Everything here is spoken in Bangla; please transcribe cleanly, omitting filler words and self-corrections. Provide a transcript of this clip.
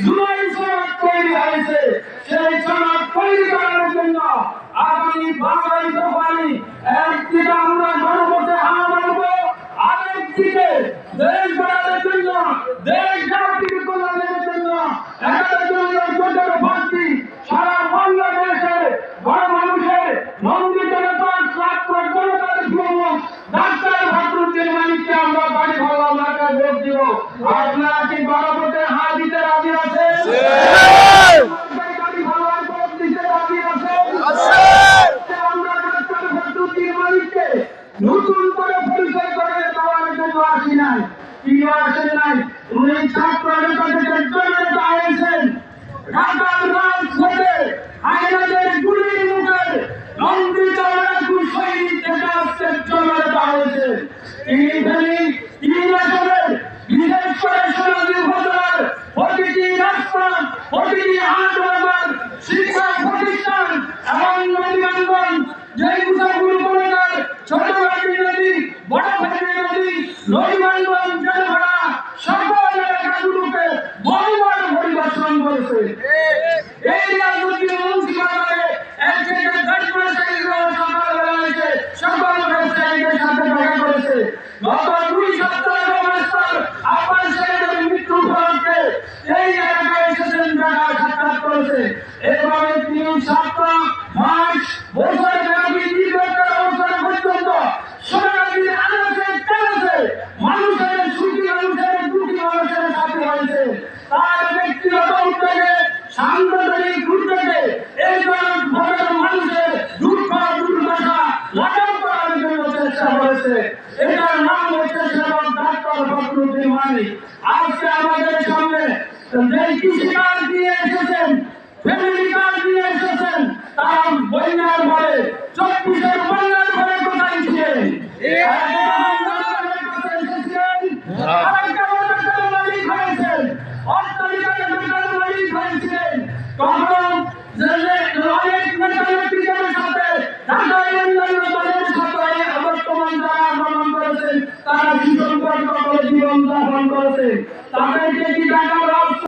জুলাই সনদ তৈরি হয়েছে, সেই সনদ তৈরি করার জন্য আগামী 12 ফেব্রুয়ারি একদিকে আমরা গণভোটে হ্যাঁ বলবো, আরেকদিকে দেশ গড়ার জন্য, দেশ জাতির কল্যাণের জন্য 11 জন ভোটের প্রার্থী সারা বাংলাদেশে বড় মানুষের নন্দিত নেতা ছাত্র জনতার প্রমুখ ডাক্তার ফখরুদ্দিন মানিককে আমরা বাড়ি ভালো এলাকায় ভোট দিব। আপনারা কি গণভোটে হ্যাঁ দিতে রাজি আছেন? নতুন করে পরিচয় করে দেওয়ার জন্য আসি নাই, তিনি আসেন নাই, উনি ছাত্র নেতাদের জন্য আয়েছেন। ঢাকার রাজপথে আইনাদের গুলির মুখে নন্দিত সৈনিক থেকে আসতে জন্য হয়েছে। তিনি আসবেন বিশেষ করে সোনালী উপজেলার প্রতিটি রাস্তা, প্রতিটি হাট বাজার, শিক্ষা প্রতিষ্ঠান এবং নদীবান্ধব, যে গুলো বলার ছোট নদী, বড় নদী, নদীবান্ধব, জলভরা সকল এলাকাগুলোকে বহুবার পরিদর্শন করেছে। এই রাজনৈতিক মুন্সিপালকে এক থেকে 10 মাসের সকালবেলা এসে সকল ব্যবসায়ীদের সাথে দেখা করেছে। গত 2 সপ্তাহ আপনার ছেলেদের মৃত্যু উপলক্ষে এই এলাকায় এসেছেন, দেখা সাক্ষাৎ করেছে। এভাবে 3 সপ্তাহ, মাস, বছর ব্যাপী দীর্ঘ 13 বছর পর্যন্ত সোনালীর আনাচে কানাচে মানুষের সুখী, মানুষের দুঃখী, মানুষের সাথে হয়েছে। তার ব্যক্তিগত উদ্যোগে, সাংগঠনিক উদ্যোগে এই ভোটের মানুষের দুঃখ দুর্দশা লাঘব করার জন্য চেষ্টা করেছে। এটার নাম হচ্ছে সেবক ডাক্তার ফখরুদ্দিন মানিক। আজকে আমাদের সামনে যে কৃষি কার্ড দিয়ে এসেছেন, ফ্যামিলি কার্ড দিয়ে এসেছেন, তারা বন্যা